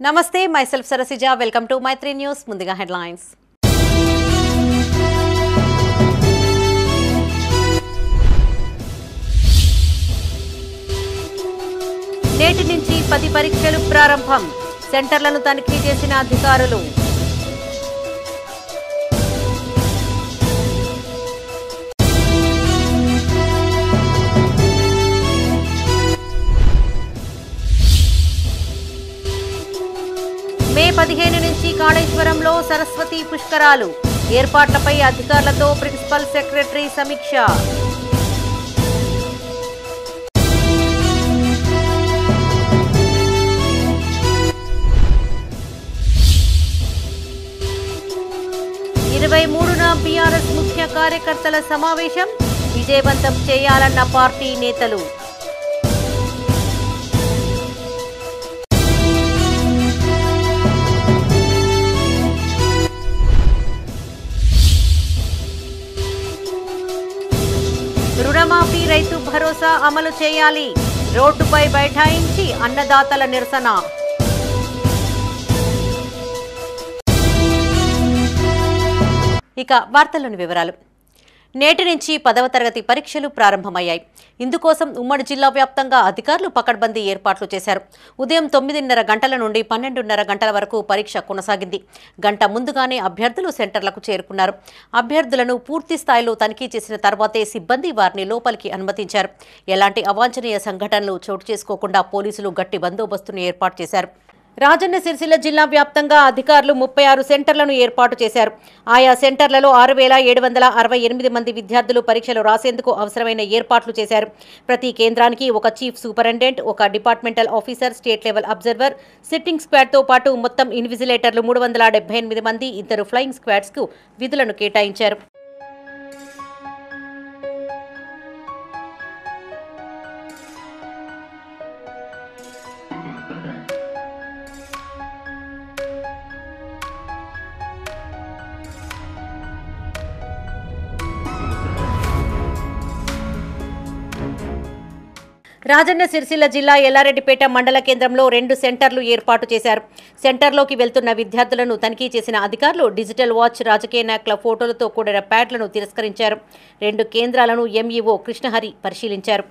నమస్తే myself Sarasija welcome to Maithri news ముందుగా headlines నేటి నుంచి 10 పరీక్షలు ప్రారంభం సెంటర్లను తనిఖీ చేసిన అధికారులు మే 15 నుంచి కాళేశ్వరంలో సరస్వతి పుష్కరాలు ఏర్పాట్లపై అధికారులతో ప్రిన్సిపల్ సెక్రటరీ సమీక్ష బీఆర్ఎస్ ముఖ్య కార్యకర్తల సమావేశం విజయవంతం చేయాలన్న పార్టీ నేతలు రుణమాఫీ రైతు భరోసా అమలు చేయాలి రోడ్డుపై బైఠాయించి అన్నదాతల నిరసన ఇక వార్తల్లోని వివరాలు నేటి నుంచి 10వ తరగతి పరీక్షలు ప్రారంభమయ్యాయి ఇందుకోసం ఉమ్మడి జిల్లా వ్యాప్తంగా అధికారులు పకడ్బందీ ఏర్పాట్లు చేశారు ఉదయం 9:30 గంటల నుండి 12:30 గంటల వరకు పరీక్ష కొనసాగింది గంట ముందుగానే అభ్యర్థులు సెంటర్లకు చేరుకున్నారు అభ్యర్థులను పూర్తి స్థాయిలో తనిఖీ చేసిన తర్వాతే సిబ్బంది వారిని లోపలికి అనుమతించారు ఎలాంటి అవాంఛనీయ సంఘటనలు చోటు చేసుకోకుండా పోలీసులు గట్టి బందోబస్తును ఏర్పాటు చేశారు రాజన్న సిరిసిల్ల జిల్లా వ్యాప్తంగా అధికారులు 36 సెంటర్లను ఏర్పాటు చేశారు ఆయా సెంటర్లలో 6768 మంది విద్యార్థులు పరీక్షలు రాసేందుకు అవసరమైన ఏర్పాట్లు చేశారు ప్రతి కేంద్రానికి ఒక చీఫ్ సూపరింటెండెంట్ ఒక departmental officer state level observer sitting స్క్వాడ్తో పాటు మొత్తం ఇన్విజిలేటర్లు 378 మంది 2 ఫ్లయింగ్ స్క్వాడ్స్కు విధులను కేటాయించారు రాజన్న సిరిసిల్ల జిల్లా ఎల్లారెడ్డిపేట మండల కేంద్రంలో 2 సెంటర్లు ఏర్పాటు చేశారు సెంటర్లోకి వెళ్తున్న విద్యార్థులను తనిఖీ చేసిన అధికారులు డిజిటల్ వాచ్ రాజకీయ నాయకుల ఫోటోలతో కూడిన ప్యాడ్లను తిరస్కరించారు 2 కేంద్రాలను ఎంఈఓ కృష్ణహరి పరిశీలించారు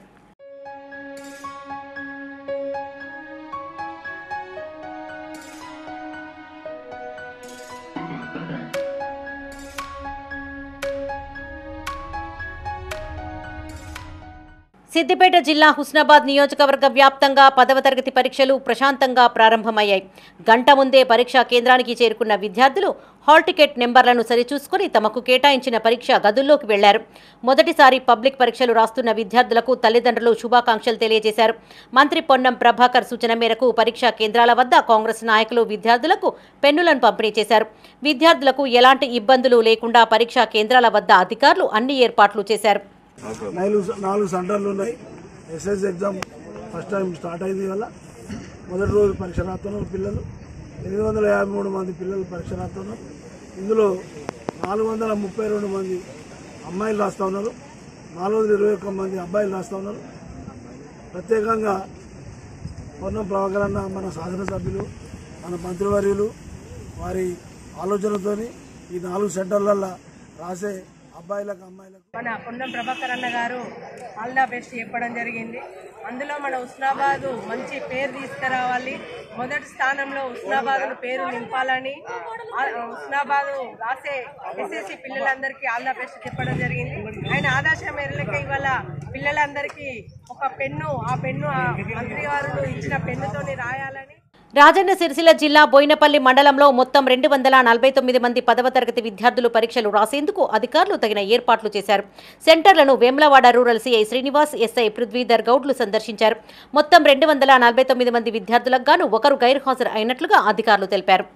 సిద్దిపేట జిల్లా హుస్నాబాద్ నియోజకవర్గ వ్యాప్తంగా 10వ తరగతి పరీక్షలు ప్రశాంతంగా ప్రారంభమయ్యాయి గంట ముందే పరీక్షా కేంద్రానికి చేరుకున్న విద్యార్థులు హాల్ టికెట్ నెంబర్లను సరిచూసుకుని తమకు కేటాయించిన పరీక్షా గదుల్లోకి వెళ్లారు మొదటిసారి పబ్లిక్ పరీక్షలు రాస్తున్న విద్యార్థులకు తల్లిదండ్రులు శుభాకాంక్షలు తెలియజేశారు మంత్రి పొన్నం ప్రభాకర్ సూచన మేరకు పరీక్షా కేంద్రాల వద్ద కాంగ్రెస్ నాయకులు విద్యార్థులకు పెన్నులను పంపిణీ చేశారు విద్యార్థులకు ఎలాంటి ఇబ్బందులు లేకుండా పరీక్షా కేంద్రాల వద్ద అధికారులు అన్ని ఏర్పాట్లు చేశారు 4 సెంటర్లు ఉన్నాయి SS exam first time start అయింది వల్ల మొదటి రోజు పరీక్ష రాస్తున్నారు పిల్లలు 853 మంది పిల్లలు పరీక్ష రాస్తున్నారు ఇందులో 432 మంది అమ్మాయిలు రాస్తూ ఉన్నారు 421 మంది అబ్బాయిలు రాస్తూ ఉన్నారు ప్రత్యేకంగా పొన్నం ప్రభాకర్ అన్న మన శాసనసభ్యులు మన మంత్రివర్యులు వారి ఆలోచనతో ఈ 4 సెంటర్లలో రాసే అబ్బాయిలకు అమ్మాయిలకు మన పొన్నం ప్రభాకర్ అన్న గారు ఆల్ ద బెస్ట్ చెప్పడం జరిగింది అందులో మన హుస్నాబాద్ మంచి పేరు తీసుకురావాలి మొదటి స్థానంలో హుస్నాబాద్ పేరు నింపాలని హుస్నాబాద్ రాసే ఎస్ఎస్సి పిల్లలందరికీ ఆల్ ద బెస్ట్ చెప్పడం జరిగింది ఆయన ఆదర్శ మేరకు ఇవాళ పిల్లలందరికీ ఒక పెన్ను ఆ పెన్ను మంత్రి గారు ఇచ్చిన పెన్నుతోని రాయాలని రాజన్న సిరిసిల్ల జిల్లా బోయినపల్లి మండలంలో మొత్తం 249 మంది 10వ తరగతి విద్యార్థులు పరీక్షలు రాసేందుకు అధికారులు తగిన ఏర్పాట్లు చేశారు సెంటర్లను Vemulawada rural CI Srinivas SI Prithvidhar గౌడ్లు సందర్శించారు మొత్తం 249 మంది విద్యార్థులకు గాను ఒకరు గైర్హాజరు అయినట్లుగా అధికారులు తెలిపారు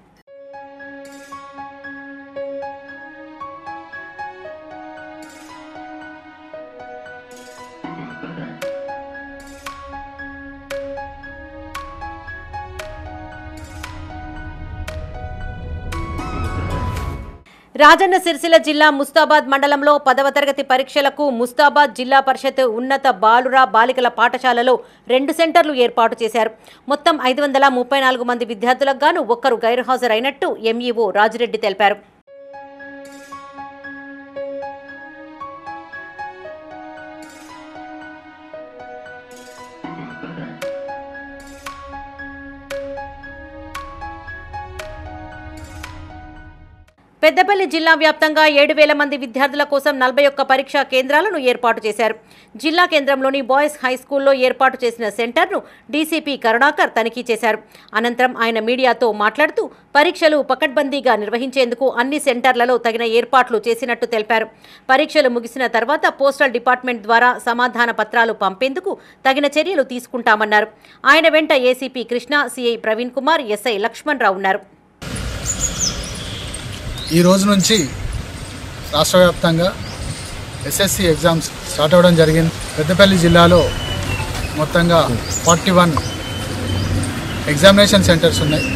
రాజన్న సిరిసిల్ల జిల్లా ముస్తాబాద్ మండలంలో 10వ తరగతి పరీక్షలకు ముస్తాబాద్ జిల్లా పరిషత్ ఉన్నత బాలుర బాలికల పాఠశాలలో 2 సెంటర్లు ఏర్పాటు చేశారు. మొత్తం 534 మంది విద్యార్థులకు గాను ఒక్కరు గైర్హాజరైనట్టు ఎంఈఓ రాజిరెడ్డి తెలిపారు. పెద్దపల్లి జిల్లా వ్యాప్తంగా 7,000 మంది విద్యార్థుల కోసం 41 పరీక్షా కేంద్రాలను ఏర్పాటు చేశారు. జిల్లా కేంద్రంలోని బాయ్స్ హై స్కూల్లో ఏర్పాటు చేసిన సెంటర్ను డీసీపీ కరుణాకర్ తనిఖీ చేశారు. అనంతరం ఆయన మీడియాతో మాట్లాడుతూ పరీక్షలు పకడ్బందీగా నిర్వహించేందుకు అన్ని సెంటర్లలో తగిన ఏర్పాట్లు చేసినట్టు తెలిపారు. పరీక్షలు ముగిసిన తర్వాత పోస్టల్ డిపార్ట్మెంట్ ద్వారా సమాధాన పత్రాలు పంపేందుకు తగిన చర్యలు తీసుకుంటామన్నారు. ఆయన వెంట ACP Krishna, CI Praveen Kumar, SI Lakshman Rao ఉన్నారు. ఈ రోజు నుంచి రాష్ట్ర వ్యాప్తంగా ఎస్ఎస్సి ఎగ్జామ్స్ స్టార్ట్ అవ్వడం జరిగింది. పెద్దపల్లి జిల్లాలో మొత్తంగా 41 ఎగ్జామినేషన్ సెంటర్స్ ఉన్నాయి.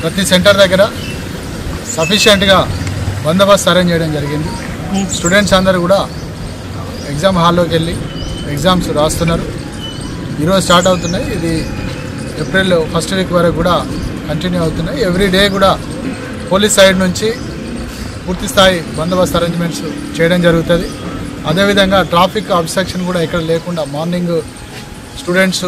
ప్రతి సెంటర్ దగ్గర సఫిషియెంట్గా బందోబస్తు అరేంజ్ చేయడం జరిగింది. స్టూడెంట్స్ అందరూ కూడా ఎగ్జామ్ హాల్లోకి వెళ్ళి ఎగ్జామ్స్ రాస్తున్నారు. ఈరోజు స్టార్ట్ అవుతున్నాయి. ఇది ఏప్రిల్ ఫస్ట్ వీక్ వరకు కూడా కంటిన్యూ అవుతున్నాయి. ఎవ్రీ డే కూడా పోలీస్ సైడ్ నుంచి పూర్తి స్థాయి బందోబస్తు అరేంజ్మెంట్స్ చేయడం జరుగుతుంది. అదేవిధంగా ట్రాఫిక్ అబ్స్ట్రక్షన్ కూడా ఇక్కడ లేకుండా మార్నింగ్ స్టూడెంట్స్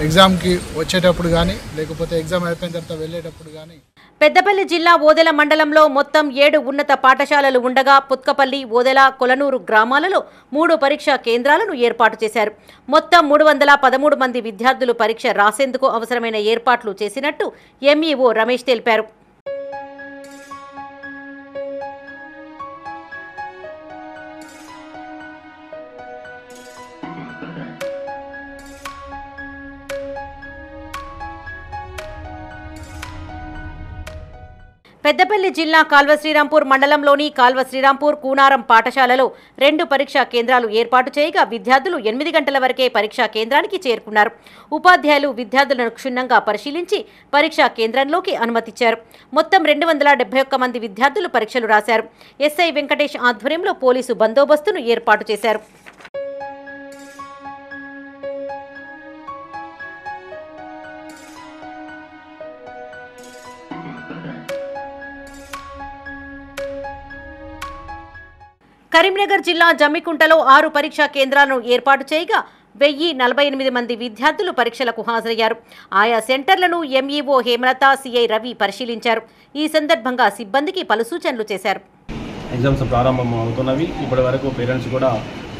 ఎగ్జామ్కి వచ్చేటప్పుడు కానీ లేకపోతే ఎగ్జామ్ అయిపోయిన తర్వాత వెళ్ళేటప్పుడు కానీ. పెద్దపల్లి జిల్లా ఓదెల మండలంలో మొత్తం 7 ఉన్నత పాఠశాలలు ఉండగా పుత్కపల్లి, ఓదెల, కొలనూరు గ్రామాలలో 3 పరీక్షా కేంద్రాలను ఏర్పాటు చేశారు. మొత్తం 313 మంది విద్యార్థులు పరీక్ష రాసేందుకు అవసరమైన ఏర్పాట్లు చేసినట్టు ఎంఈఓ రమేష్ తెలిపారు. పెద్దపల్లి జిల్లా కాల్వ శ్రీరాంపూర్ మండలంలోని కాల్వ శ్రీరాంపూర్, కూనారం పాఠశాలలో 2 పరీక్షా కేంద్రాలు ఏర్పాటు చేయగా విద్యార్థులు 8 గంటల వరకే పరీక్షా కేంద్రానికి చేరుకున్నారు. ఉపాధ్యాయులు విద్యార్థులను క్షుణ్ణంగా పరిశీలించి పరీక్షా కేంద్రంలోకి అనుమతిచ్చారు. మొత్తం 271 మంది విద్యార్థులు పరీక్షలు రాశారు. ఎస్ఐ వెంకటేష్ ఆధ్వర్యంలో పోలీసు బందోబస్తును ఏర్పాటు చేశారు. కరీంనగర్ జిల్లా జమ్మికుంటలో 6 పరీక్షా కేంద్రాలను ఏర్పాటు చేయగా 1048 మంది విద్యార్థులు పరీక్షలకు హాజరయ్యారు. ఆయా సెంటర్లను ఎంఈఓ హేమలత, సిఐ రవి పరిశీలించారు. ఈ సందర్భంగా సిబ్బందికి పలు సూచనలు చేశారు. ఎగ్జామ్స్ ప్రారంభం అవుతున్నవి. ఇప్పటి వరకు పేరెంట్స్ కూడా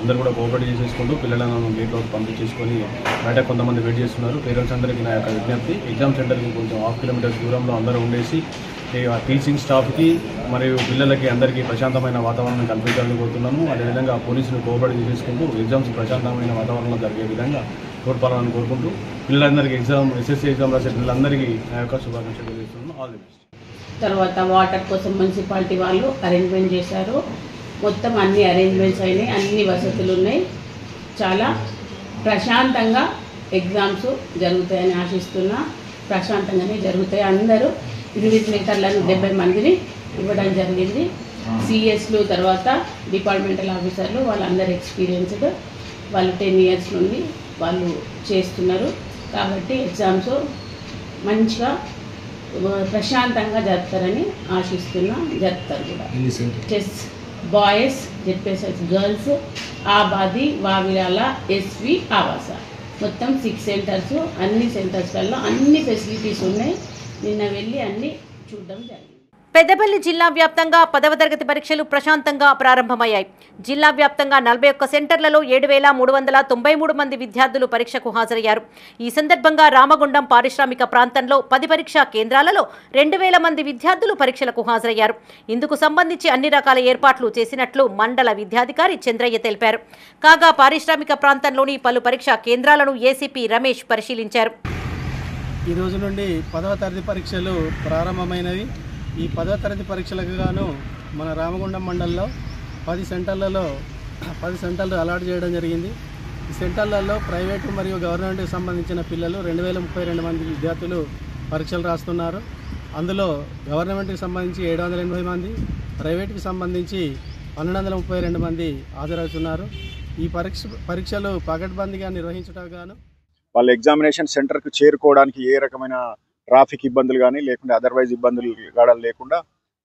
అందరూ కూడా కోఆపరేట్ చేసేసుకుంటూ పిల్లలను గేట్లోకి పంపించేసుకొని బయట కొంతమంది వెయిట్ చేస్తున్నారు. పేరెంట్స్ అందరికీ నా యొక్క విజ్ఞప్తి, ఎగ్జామ్ సెంటర్కి కొంచెం 1/2 కిలోమీటర్స్ దూరంలో అందరూ ఉండేసి టీచింగ్ స్టాఫ్కి మరియు పిల్లలకి అందరికీ ప్రశాంతమైన వాతావరణం కల్పించాలని కోరుతున్నాము. అదేవిధంగా పోలీసులు కోఆపరేట్ చేసుకుంటూ ఎగ్జామ్స్ ప్రశాంతమైన వాతావరణంలో జరిగే విధంగా తోడ్పడాలని కోరుకుంటూ పిల్లలందరికీ ఎస్ఎస్సీ ఎగ్జామ్ రాసే పిల్లలందరికీ నా యొక్క శుభాకాంక్షలు తెలియజేస్తున్నాను. All the best. తర్వాత వాటర్ కోసం మున్సిపాలిటీ వాళ్ళు అరేంజ్మెంట్ చేశారు. మొత్తం అన్ని అరేంజ్మెంట్స్ అయినాయి, అన్ని వసతులు ఉన్నాయి. చాలా ప్రశాంతంగా ఎగ్జామ్స్ జరుగుతాయని ఆశిస్తున్నా. ప్రశాంతంగానే జరుగుతాయి. అందరూ ఇన్విజిలేటర్లను 70 మందిని ఇవ్వడం జరిగింది. సిఎస్లు, తర్వాత డిపార్ట్మెంటల్ ఆఫీసర్లు వాళ్ళందరూ ఎక్స్పీరియన్స్డ్, వాళ్ళు 10 ఇయర్స్ నుండి వాళ్ళు చేస్తున్నారు. కాబట్టి ఎగ్జామ్స్ మంచిగా ప్రశాంతంగా జరుపుతారని ఆశిస్తున్నా. జరుపుతారు కూడా. చెస్ boys, ZPSS girls, Abadi, Vavirala, SV, ఆవాస మొత్తం 6 సెంటర్స్. అన్ని సెంటర్స్లలో అన్ని ఫెసిలిటీస్ ఉన్నాయి. నిన్న వెళ్ళి అన్ని చూడడం జరిగింది. పెద్దపల్లి జిల్లా వ్యాప్తంగా 10వ తరగతి పరీక్షలు ప్రశాంతంగా ప్రారంభమయ్యాయి. జిల్లా వ్యాప్తంగా 41 సెంటర్లలో 7,393 మంది విద్యార్థులు పరీక్షకు హాజరయ్యారు. ఈ సందర్భంగా రామగుండం పారిశ్రామిక ప్రాంతంలో 10 పరీక్షా కేంద్రాలలో 2,000 మంది విద్యార్థులు పరీక్షలకు హాజరయ్యారు. ఇందుకు సంబంధించి అన్ని రకాల ఏర్పాట్లు చేసినట్లు మండల విద్యాధికారి చంద్రయ్య తెలిపారు. కాగా పారిశ్రామిక ప్రాంతంలోని పలు పరీక్షా కేంద్రాలను ఏసీపీ రమేష్ పరిశీలించారు. ఈ రోజు నుండి 10వ తరగతి పరీక్షలు ప్రారంభమైనవి. ఈ 10వ తరగతి పరీక్షలకు గాను మన రామగుండం మండలంలో 10 సెంటర్లు అలాట్ చేయడం జరిగింది. ఈ సెంటర్లలో ప్రైవేటు మరియు గవర్నమెంట్కి సంబంధించిన పిల్లలు 2032 మంది విద్యార్థులు పరీక్షలు రాస్తున్నారు. అందులో గవర్నమెంట్కి సంబంధించి 780 మంది, ప్రైవేట్కి సంబంధించి 1232 మంది హాజరవుతున్నారు. ఈ పరీక్షలు పకడ్బందీగా నిర్వహించడానికి గాను వాళ్ళ ఎగ్జామినేషన్ సెంటర్కు చేరుకోవడానికి ఏ రకమైన ట్రాఫిక్ ఇబ్బందులు కానీ లేకుంటే అదర్వైజ్ ఇబ్బందులు కూడా లేకుండా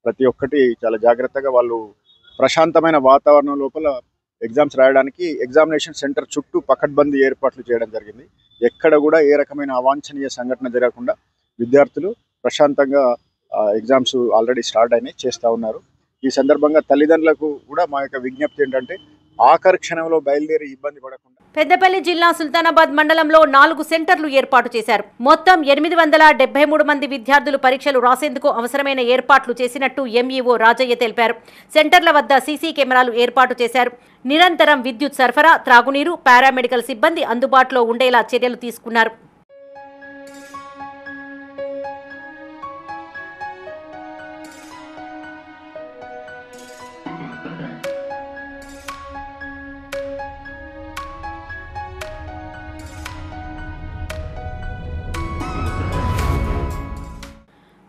ప్రతి ఒక్కటి చాలా జాగ్రత్తగా వాళ్ళు ప్రశాంతమైన వాతావరణం లోపల ఎగ్జామ్స్ రాయడానికి ఎగ్జామినేషన్ సెంటర్ చుట్టూ పకడ్బందీ ఏర్పాట్లు చేయడం జరిగింది. ఎక్కడ కూడా ఏ రకమైన అవాంఛనీయ సంఘటన జరగకుండా విద్యార్థులు ప్రశాంతంగా ఎగ్జామ్స్ ఆల్రెడీ స్టార్ట్ అయినాయి, చేస్తూ ఉన్నారు. ఈ సందర్భంగా తల్లిదండ్రులకు కూడా మా యొక్క విజ్ఞప్తి ఏంటంటే ఆఖరి క్షణంలో బయలుదేరి ఇబ్బంది పడకుండా. పెద్దపల్లి జిల్లా సుల్తానాబాద్ మండలంలో 4 సెంటర్లు ఏర్పాటు చేశారు. మొత్తం 873 మంది విద్యార్థులు పరీక్షలు రాసేందుకు అవసరమైన ఏర్పాట్లు చేసినట్టు ఎంఈఓ రాజయ్య తెలిపారు. సెంటర్ల వద్ద సీసీ కెమెరాలు ఏర్పాటు చేశారు. నిరంతరం విద్యుత్ సరఫరా, త్రాగునీరు, పారామెడికల్ సిబ్బంది అందుబాటులో ఉండేలా చర్యలు తీసుకున్నారు.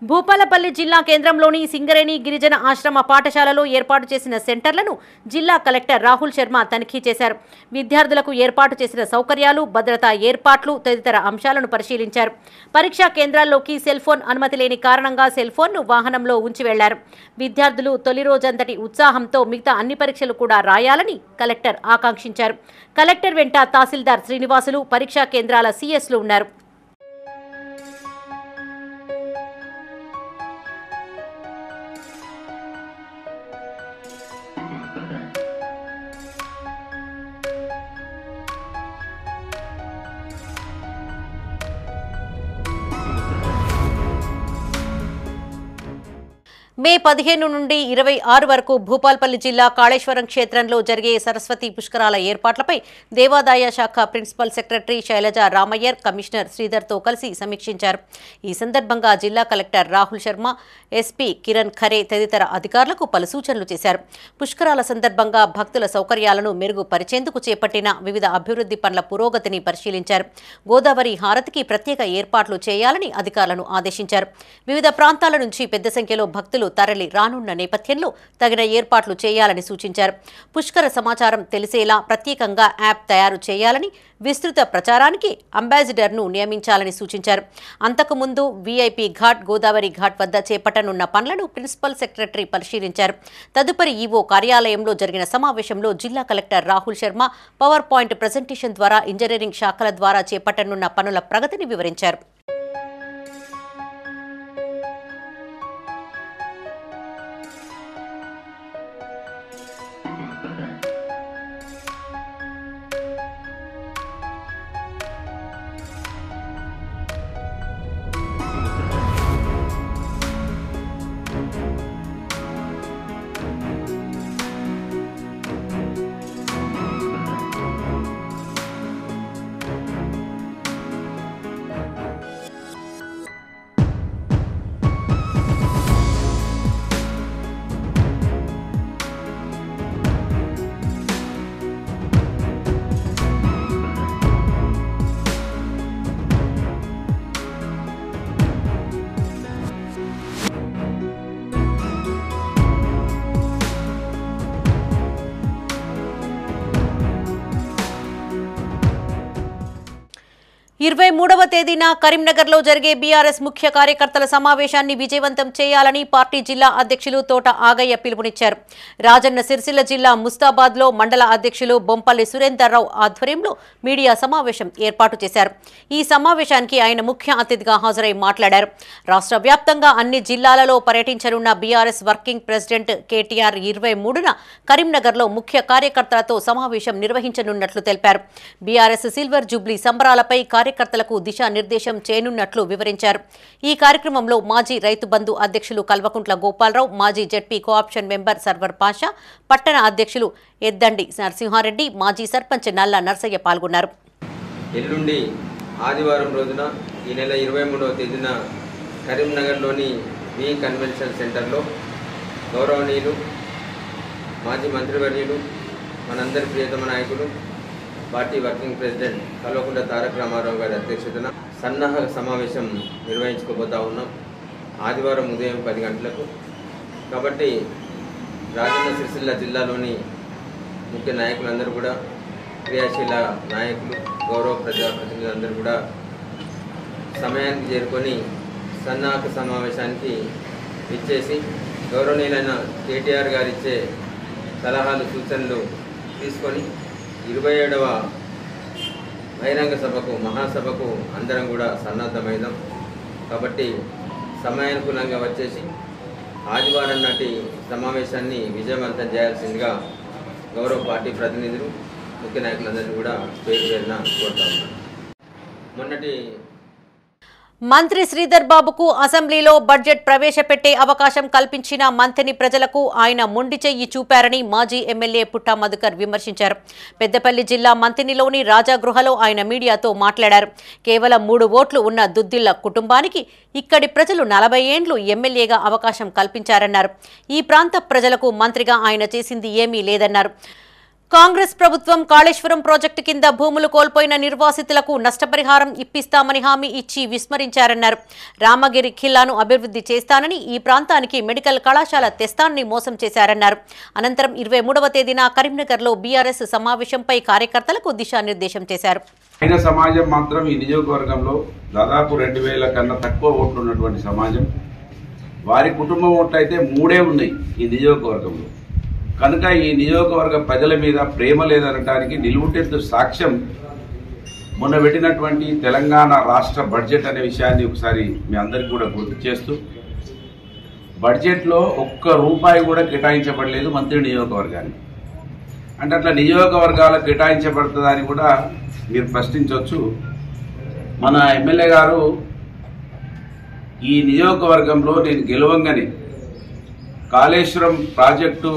భూపాలపల్లి జిల్లా కేంద్రంలోని సింగరేణి గిరిజన ఆశ్రమ పాఠశాలలో ఏర్పాటు చేసిన సెంటర్లను జిల్లా కలెక్టర్ రాహుల్ శర్మ తనిఖీ చేశారు. విద్యార్థులకు ఏర్పాటు చేసిన సౌకర్యాలు, భద్రతా ఏర్పాట్లు తదితర అంశాలను పరిశీలించారు. పరీక్షా కేంద్రాల్లోకి సెల్ ఫోన్ అనుమతి లేని కారణంగా సెల్ ఫోన్ను వాహనంలో ఉంచి వెళ్లారు. విద్యార్థులు తొలి రోజంతటి ఉత్సాహంతో మిగతా అన్ని పరీక్షలు కూడా రాయాలని కలెక్టర్ ఆకాంక్షించారు. కలెక్టర్ వెంట తహసీల్దార్ శ్రీనివాసులు, పరీక్షా కేంద్రాల సీఎస్లు ఉన్నారు. మే 15 నుండి 26 వరకు భూపాల్పల్లి జిల్లా కాళేశ్వరం క్షేత్రంలో జరిగే సరస్వతి పుష్కరాల ఏర్పాట్లపై దేవాదాయ శాఖ principal secretary Shailaja Ramaiyer, commissioner శ్రీధర్తో కలిసి సమీక్షించారు. ఈ సందర్భంగా జిల్లా కలెక్టర్ రాహుల్ శర్మ, ఎస్పీ కిరణ్ ఖరే తదితర అధికారులకు పలు సూచనలు చేశారు. పుష్కరాల సందర్భంగా భక్తుల సౌకర్యాలను మెరుగుపరిచేందుకు చేపట్టిన వివిధ అభివృద్ధి పనుల పురోగతిని పరిశీలించారు. గోదావరి హారతికి ప్రత్యేక ఏర్పాట్లు చేయాలని అధికారులను ఆదేశించారు. వివిధ ప్రాంతాల నుంచి పెద్ద సంఖ్యలో భక్తులు తరలి రానున్న నేపథ్యంలో తగిన ఏర్పాట్లు చేయాలని సూచించారు. పుష్కర సమాచారం తెలిసేలా ప్రత్యేకంగా యాప్ తయారు చేయాలని, విస్తృత ప్రచారానికి అంబాసిడర్ను నియమించాలని సూచించారు. అంతకుముందు వీఐపీ ఘాట్, గోదావరి ఘాట్ వద్ద చేపట్టనున్న పనులను ప్రిన్సిపల్ సెక్రటరీ పరిశీలించారు. తదుపరి ఈవో కార్యాలయంలో జరిగిన సమావేశంలో జిల్లా collector Rahul Sharma power point presentation ద్వారా ఇంజనీరింగ్ శాఖల ద్వారా చేపట్టనున్న పనుల ప్రగతిని వివరించారు. ఇరవై 23వ తేదీన కరీంనగర్లో జరిగే బీఆర్ఎస్ ముఖ్య కార్యకర్తల సమావేశాన్ని విజయవంతం చేయాలని పార్టీ జిల్లా అధ్యక్షులు తోట ఆగయ్య పిలుపునిచ్చారు. రాజన్న సిరిసిల్ల జిల్లా ముస్తాబాద్లో మండల అధ్యక్షులు బొంపల్లి సురేందర్రావు ఆధ్వర్యంలో మీడియా సమావేశం ఏర్పాటు చేశారు. ఈ సమావేశానికి ఆయన ముఖ్య అతిథిగా హాజరై మాట్లాడారు. రాష్ట్ర వ్యాప్తంగా అన్ని జిల్లాలలో పర్యటించనున్న బీఆర్ఎస్ వర్కింగ్ ప్రెసిడెంట్ కేటీఆర్ 23న కరీంనగర్లో ముఖ్య కార్యకర్తలతో సమావేశం నిర్వహించనున్నట్లు తెలిపారు. బీఆర్ఎస్ సిల్వర్ జూబ్లీ సంబరాలపై కార్యకర్తలకు దిశానిర్దేశం చేయనున్నట్లు వివరించారు. ఈ కార్యక్రమంలో మాజీ రైతు బంధు అధ్యక్షులు కల్వకుంట్ల గోపాలరావు, మాజీ ZP cooption member Sarwar Pasha, పట్టణ అధ్యక్షులు ఎద్దండి నరసింహారెడ్డి, మాజీ సర్పంచ్ నల్ల నర్సయ్య పాల్గొన్నారు. ఎల్లుండి ఆదివారం రోజున ఈ నెల 23వ తేదీన కరీంనగర్లోని వి కన్వెన్షన్ సెంటర్లో గౌరవనీయులు మాజీ మంత్రివర్యులు మనందరి ప్రియతమ నాయకులు party working president Kalvakuntla Taraka Ramarao గారి అధ్యక్షతన సన్నాహక సమావేశం నిర్వహించుకోబోతా ఉన్నాం. ఆదివారం ఉదయం 10 గంటలకు. కాబట్టి రాజన్న సిరిసిల్ల జిల్లాలోని ముఖ్య నాయకులందరూ కూడా, క్రియాశీల నాయకులు, గౌరవ ప్రజాప్రతినిధులందరూ కూడా సమయానికి చేరుకొని సన్నాహక సమావేశానికి ఇచ్చేసి గౌరవనీయులైన కేటీఆర్ గారు ఇచ్చే సలహాలు సూచనలు తీసుకొని 27వ బహిరంగ సభకు, మహాసభకు అందరం కూడా సన్నద్ధమైదాం. కాబట్టి సమయానుకూలంగా వచ్చేసి ఆదివారం నాటి సమావేశాన్ని విజయవంతం చేయాల్సిందిగా గౌరవ పార్టీ ప్రతినిధులు, ముఖ్య నాయకులందరినీ కూడా పేరు పేరున కోరుతా ఉన్నాను. మొన్నటి మంత్రి శ్రీధర్ బాబుకు అసెంబ్లీలో బడ్జెట్ ప్రవేశపెట్టే అవకాశం కల్పించిన మంత్రిని ప్రజలకు ఆయన మొండి చెయ్యి చూపారని మాజీ ఎమ్మెల్యే పుట్టా మధుకర్ విమర్శించారు. పెద్దపల్లి జిల్లా మంతినిలోని రాజాగృహలో ఆయన మీడియాతో మాట్లాడారు. కేవలం 3 ఓట్లు ఉన్న దుద్దిళ్ల కుటుంబానికి ఇక్కడి ప్రజలు 40 ఏండ్లు ఎమ్మెల్యేగా అవకాశం కల్పించారన్నారు. ఈ ప్రాంత ప్రజలకు మంత్రిగా ఆయన చేసింది ఏమీ లేదన్నారు. కాంగ్రెస్ ప్రభుత్వం కాళేశ్వరం ప్రాజెక్టు కింద భూములు కోల్పోయిన నిర్వాసితులకు నష్టపరిహారం ఇప్పిస్తామని హామీ ఇచ్చి విస్మరించారన్నారు. రామగిరి ఖిల్లాను అభివృద్ధి చేస్తానని, ఈ ప్రాంతానికి మెడికల్ కళాశాల తెస్తానని మోసం చేశారన్నారు. అనంతరం 23వ తేదీన కరీంనగర్లో బీఆర్ఎస్ సమావేశంపై కార్యకర్తలకు దిశానిర్దేశం చేశారు. సమాజం మాత్రం ఈ నియోజకవర్గంలో దాదాపు 2000 కన్నా తక్కువ ఓట్లు ఉన్నటువంటి సమాజం. వారి కుటుంబం ఓట్లు అయితే 3 ఉన్నాయి ఈ నియోజకవర్గంలో. కనుక ఈ నియోజకవర్గ ప్రజల మీద ప్రేమ లేదనడానికి నిలువుటెత్తు సాక్ష్యం మొన్న పెట్టినటువంటి తెలంగాణ రాష్ట్ర బడ్జెట్ అనే విషయాన్ని ఒకసారి మీ అందరికీ కూడా గుర్తు చేస్తూ, బడ్జెట్లో ₹1 కూడా కేటాయించబడలేదు మంత్రి నియోజకవర్గానికి. అంటే అట్లా నియోజకవర్గాలకు కేటాయించబడుతుందని కూడా మీరు ప్రశ్నించవచ్చు. మన ఎమ్మెల్యే గారు ఈ నియోజకవర్గంలో నేను గెలవంగానే కాళేశ్వరం ప్రాజెక్టు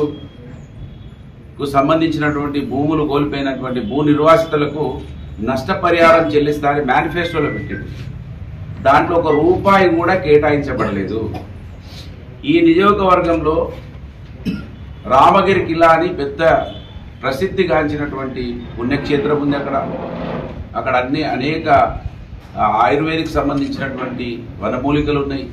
సంబంధించినటువంటి భూములు కోల్పోయినటువంటి భూ నిర్వాసితులకు నష్టపరిహారం చెల్లిస్తారని మేనిఫెస్టోలో పెట్టాడు. దాంట్లో ₹1 కూడా కేటాయించబడలేదు. ఈ నియోజకవర్గంలో రామగిరి కిల్లా అని పెద్ద ప్రసిద్ధిగాంచినటువంటి పుణ్యక్షేత్రం ఉంది. అక్కడ అనేక ఆయుర్వేదిక్ సంబంధించినటువంటి వనమూలికలు ఉన్నాయి.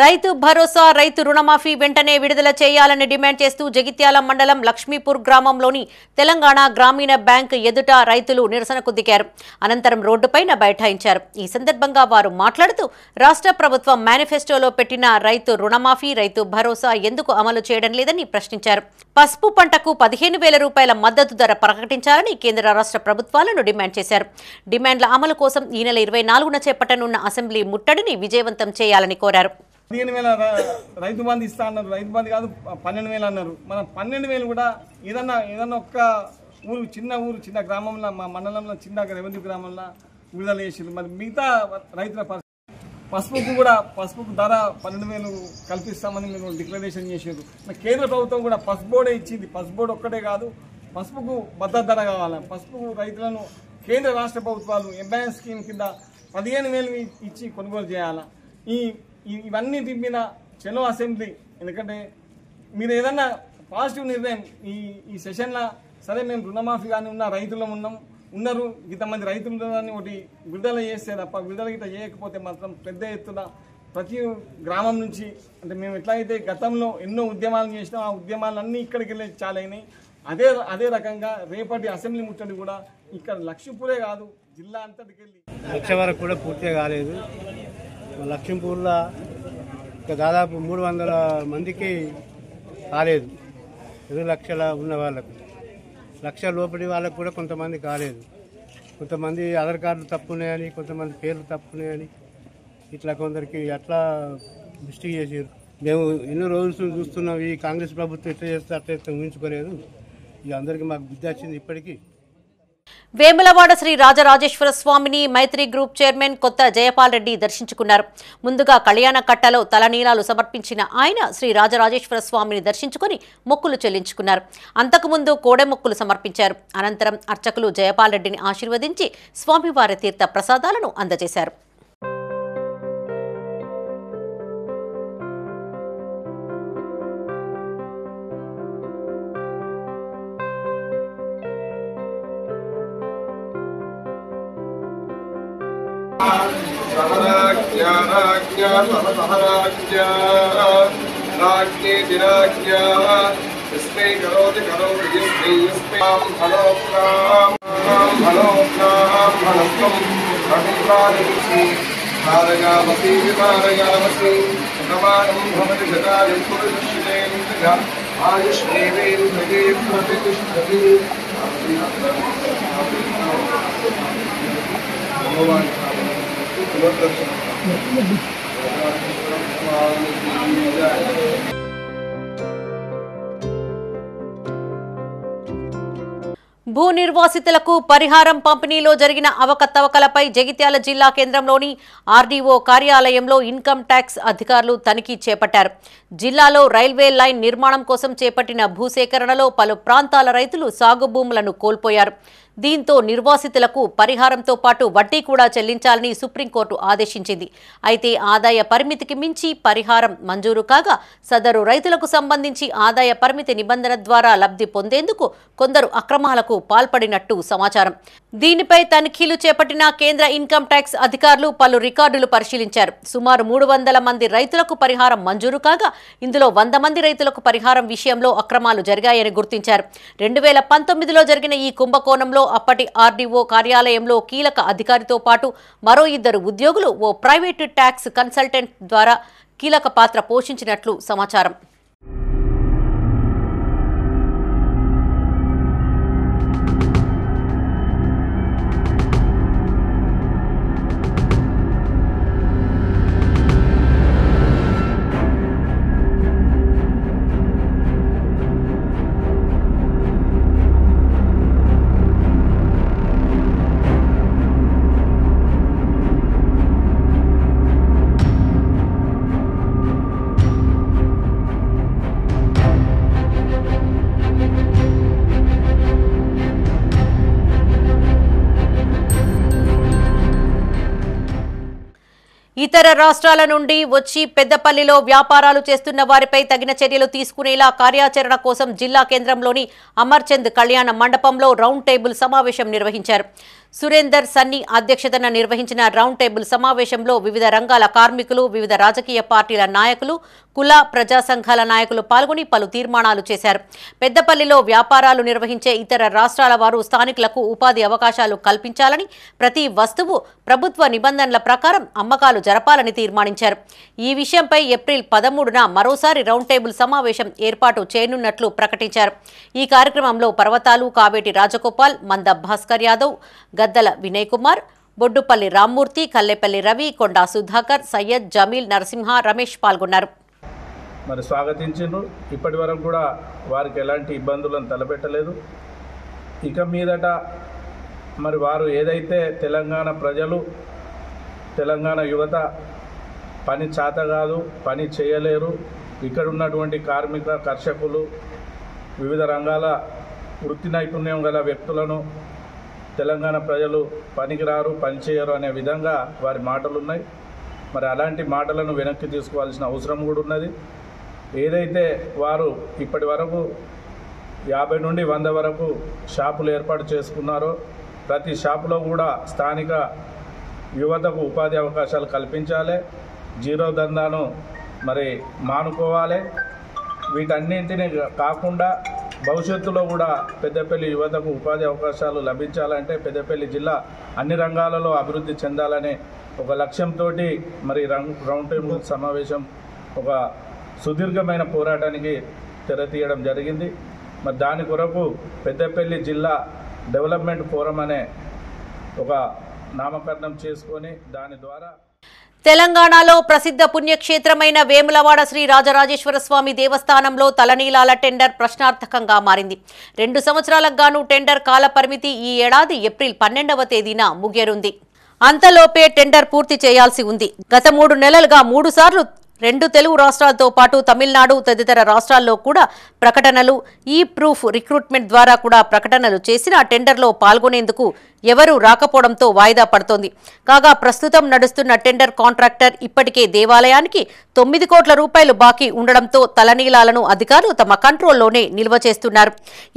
రైతు భరోసా, రైతు రుణమాఫీ వెంటనే విడుదల చేయాలని డిమాండ్ చేస్తూ జగిత్యాల మండలం లక్ష్మీపూర్ గ్రామంలోని తెలంగాణ గ్రామీణ బ్యాంక్ ఎదుట రైతులు నిరసనకు దిగారు. అనంతరం రోడ్డుపైన బైఠాయించారు. ఈ సందర్భంగా వారు మాట్లాడుతూ రాష్ట్ర ప్రభుత్వం మేనిఫెస్టోలో పెట్టిన రైతు రుణమాఫీ, రైతు భరోసా ఎందుకు అమలు చేయడం లేదని ప్రశ్నించారు. పసుపు పంటకు 15,000 రూపాయల మద్దతు ధర ప్రకటించాలని కేంద్ర రాష్ట్ర ప్రభుత్వాలను డిమాండ్ చేశారు. డిమాండ్ల అమలు కోసం ఈ నెల 24న చేపట్టనున్న అసెంబ్లీ ముట్టడిని విజయవంతం చేయాలని కోరారు. 15,000 రైతు బంధు ఇస్తా అన్నారు. రైతు బంధు కాదు 12,000 అన్నారు. మన 12,000 కూడా ఏదన్నా ఒక్క ఊరు, చిన్న గ్రామంలో, మా మండలంలో చిన్న రెవెన్యూ గ్రామంలో విడుదల చేసింది. మరి మిగతా రైతుల పసుపుకు ధర 12,000 కల్పిస్తామని మీరు డిక్లరేషన్ చేసారు. కేంద్ర ప్రభుత్వం కూడా పసుపు బోర్డే ఇచ్చింది. పసుపు బోర్డు ఒక్కటే కాదు, పసుపుకు భద్రత ధర కావాలి. పసుపు రైతులను కేంద్ర రాష్ట్ర ప్రభుత్వాలు ఎంబైఎస్ స్కీమ్ కింద 15,000 ఇచ్చి కొనుగోలు చేయాలి. ఇవన్నిటి మీద చలో అసెంబ్లీ. ఎందుకంటే మీరు ఏదన్నా పాజిటివ్ నిర్ణయం ఈ సెషన్లో, సరే మేము రుణమాఫీ కానీ ఉన్నారు ఇంతమంది రైతులు ఒకటి విడుదల చేస్తే తప్ప, విడుదల గిట్ట చేయకపోతే మాత్రం పెద్ద ఎత్తున ప్రతి గ్రామం నుంచి, అంటే మేము ఎట్లయితే గతంలో ఎన్నో ఉద్యమాలు చేసినాం, ఆ ఉద్యమాలన్నీ ఇక్కడికి వెళ్ళి చాలా అయినాయి. అదే రకంగా రేపటి అసెంబ్లీ ముట్టడి కూడా ఇక్కడ లక్ష్మీపూరే కాదు, జిల్లా అంతటికి వెళ్ళి వచ్చే వరకు కూడా పూర్తిగా కాలేదు. లక్ష్మీపూర్లో దాదాపు 300 మందికి కాలేదు. 2 లక్షల ఉన్న వాళ్ళకు, 1 లక్ష లోపలి వాళ్ళకు కూడా కొంతమంది కాలేదు. కొంతమంది ఆధార్ కార్డులు తప్పున్నాయని, కొంతమంది పేర్లు తప్పున్నాయని, ఇట్లా కొందరికి అట్లా మిస్టేక్ చేసారు. మేము ఎన్నో రోజులు చూస్తున్నాం. ఈ కాంగ్రెస్ ప్రభుత్వం ఎట్లా చేస్తే అట్లా ఊహించుకోలేదు. ఇక అందరికీ మాకు బుద్ధి వచ్చింది ఇప్పటికీ. వేములవాడ శ్రీ రాజరాజేశ్వర స్వామిని మైత్రి గ్రూప్ చైర్మన్ కొత్త జయపాల్ రెడ్డి దర్శించుకున్నారు. ముందుగా కళ్యాణ కట్టలో తలనీలాలు సమర్పించిన ఆయన శ్రీ రాజరాజేశ్వర స్వామిని దర్శించుకుని మొక్కులు చెల్లించుకున్నారు. అంతకుముందు కోడె మొక్కులు సమర్పించారు. అనంతరం అర్చకులు జయపాల్ రెడ్డిని ఆశీర్వదించి స్వామివారి తీర్థ ప్రసాదాలను అందజేశారు. राज्ञे दिराज्ञाः यस्मै करोति करोति यस्मै फलोक्तां फलस्त्वं रघुप्रादिपुष्टि कारयामसि विकारयामसि प्रमाणं भवति शतायुं पुरुषेन्द्रिय आयुष्मेवेन्द्रिये प्रतिष्ठति भगवान् భూ నిర్వాసితులకు పరిహారం పంపిణీలో జరిగిన అవకతవకలపై జగిత్యాల జిల్లా కేంద్రంలోని ఆర్డీఓ కార్యాలయంలో ఇన్కమ్ ట్యాక్స్ అధికారులు తనిఖీ చేపట్టారు. జిల్లాలో రైల్వే లైన్ నిర్మాణం కోసం చేపట్టిన భూసేకరణలో పలు ప్రాంతాల రైతులు సాగు భూములను కోల్పోయారు. దీంతో నిర్వాసితులకు పరిహారంతో పాటు వడ్డీ కూడా చెల్లించాలని సుప్రీంకోర్టు ఆదేశించింది. అయితే ఆదాయ పరిమితికి మించి పరిహారం మంజూరు కాగా సదరు రైతులకు సంబంధించి ఆదాయ పరిమితి నిబంధన ద్వారా లబ్ధి పొందేందుకు కొందరు అక్రమాలకు పాల్పడినట్టు సమాచారం. దీనిపై తనిఖీలు చేపట్టిన కేంద్ర ఇన్కమ్ ట్యాక్స్ అధికారులు పలు రికార్డులు పరిశీలించారు. సుమారు 300 మంది రైతులకు పరిహారం మంజూరు కాగా ఇందులో 100 మంది రైతులకు పరిహారం విషయంలో అక్రమాలు జరిగాయని గుర్తించారు. 2019లో జరిగిన ఈ కుంభకోణంలో అప్పటి ఆర్డీఓ కార్యాలయంలో కీలక అధికారితో పాటు మరో 2 ఉద్యోగులు ఓ ప్రైవేటు ట్యాక్స్ కన్సల్టెంట్ ద్వారా కీలక పాత్ర పోషించినట్లు సమాచారం. ఇతర రాష్ట్రాల నుండి వచ్చి పెద్దపల్లిలో వ్యాపారాలు చేస్తున్న వారిపై తగిన చర్యలు తీసుకునేలా కార్యాచరణ కోసం జిల్లా కేంద్రంలోని అమర్చంద్ కళ్యాణ మండపంలో రౌండ్ టేబుల్ సమావేశం నిర్వహించారు. సురేందర్ సన్నీ అధ్యక్షతన నిర్వహించిన రౌండ్ టేబుల్ సమావేశంలో వివిధ రంగాల కార్మికులు, వివిధ రాజకీయ పార్టీల నాయకులు, కుల ప్రజా సంఘాల నాయకులు పాల్గొని పలు తీర్మానాలు చేశారు. పెద్దపల్లిలో వ్యాపారాలు నిర్వహించే ఇతర రాష్ట్రాల వారు స్థానికులకు ఉపాధి అవకాశాలు కల్పించాలని, ప్రతి వస్తువు ప్రభుత్వ నిబంధనల ప్రకారం అమ్మకాలు జరపాలని తీర్మానించారు. ఈ విషయంపై ఏప్రిల్ 13న మరోసారి రౌండ్ టేబుల్ సమావేశం ఏర్పాటు చేయనున్నట్లు ప్రకటించారు. ఈ కార్యక్రమంలో పర్వతాలు కావేటి రాజగోపాల్, మంద భాస్కర్ యాదవ్, గద్దల వినయ్ కుమార్, బొడ్డుపల్లి రామ్మూర్తి, కల్లేపల్లి రవి, కొండా సుధాకర్, సయ్యద్, జమీల్, నరసింహ, రమేష్ పాల్గొన్నారు. మరి స్వాగతించారు. ఇప్పటి వరకు కూడా వారికి ఎలాంటి ఇబ్బందులను తలపెట్టలేదు. ఇక మీదట మరి వారు ఏదైతే తెలంగాణ ప్రజలు, తెలంగాణ యువత పని చేత కాదు, పని చేయలేరు, ఇక్కడ ఉన్నటువంటి కార్మిక కర్షకులు, వివిధ రంగాల వృత్తి నైపుణ్యం గల వ్యక్తులను తెలంగాణ ప్రజలు పనికిరారు, పనిచేయరు అనే విధంగా వారి మాటలు ఉన్నాయి. మరి అలాంటి మాటలను వెనక్కి తీసుకోవాల్సిన అవసరం కూడా ఉన్నది. ఏదైతే వారు ఇప్పటి వరకు 50 నుండి 100 వరకు షాపులు ఏర్పాటు చేసుకున్నారో ప్రతి షాపులో కూడా స్థానిక యువతకు ఉపాధి అవకాశాలు కల్పించాలి, జీరో దందాను మరి మానుకోవాలి. వీటన్నింటినీ కాకుండా భవిష్యత్తులో కూడా పెద్దపల్లి యువతకు ఉపాధి అవకాశాలు లభించాలంటే పెద్దపల్లి జిల్లా అన్ని రంగాలలో అభివృద్ధి చెందాలనే ఒక లక్ష్యంతో మరి రౌండ్ టేబుల్ సమావేశం ఒక సుదీర్ఘమైన పోరాటానికి తెరతీయడం జరిగింది. మరి దాని కొరకు పెద్దపల్లి జిల్లా డెవలప్మెంట్ ఫోరం అనే ఒక నామకరణం చేసుకొని దాని ద్వారా తెలంగాణలో ప్రసిద్ధ పుణ్యక్షేత్రమైన వేములవాడ శ్రీ రాజరాజేశ్వర స్వామి దేవస్థానంలో తలనీలాల టెండర్ ప్రశ్నార్థకంగా మారింది. 2 సంవత్సరాలకు గాను టెండర్ కాల పరిమితి ఈ ఏడాది ఏప్రిల్ 12వ తేదీన ముగియనుంది. అంతలోపే టెండర్ పూర్తి చేయాల్సి ఉంది. గత 3 నెలలుగా 3 సార్లు 2 తెలుగు రాష్ట్రాలతో పాటు తమిళనాడు తదితర రాష్ట్రాల్లో కూడా ప్రకటనలు, ఈ ప్రూఫ్ రిక్రూట్మెంట్ ద్వారా కూడా ప్రకటనలు చేసిన టెండర్లో పాల్గొనేందుకు ఎవరూ రాకపోవడంతో వాయిదా పడుతోంది. కాగా ప్రస్తుతం నడుస్తున్న టెండర్ కాంట్రాక్టర్ ఇప్పటికే దేవాలయానికి 9 కోట్ల రూపాయలు బాకీ ఉండడంతో తలనీలాలను అధికారులు తమ కంట్రోల్లోనే నిల్వ చేస్తున్నారు.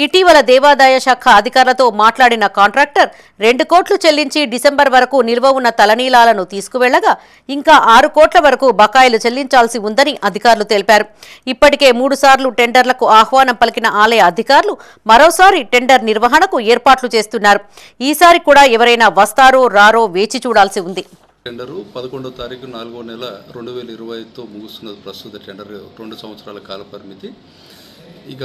ఇటీవల దేవాదాయ శాఖ అధికారులతో మాట్లాడిన కాంట్రాక్టర్ 2 కోట్లు చెల్లించి డిసెంబర్ వరకు నిల్వ ఉన్న తలనీలాలను తీసుకువెళ్లగా ఇంకా 6 కోట్ల వరకు బకాయిలు చెల్లించాల్సి ఉందని అధికారులు తెలిపారు. ఇప్పటికే 3 సార్లు టెండర్లకు ఆహ్వానం పలికిన ఆలయ అధికారులు మరోసారి టెండర్ నిర్వహణకు ఏర్పాట్లు చేస్తున్నారు. ఈసారి కూడా ఎవరైనా వస్తారో రారో వేచి చూడాల్సి ఉంది. టెండరు 11వ తారీఖు 4వ నెల 2025తో ముగుస్తున్నది. ప్రస్తుత టెండర్ 2 సంవత్సరాల కాల పరిమితి. ఇక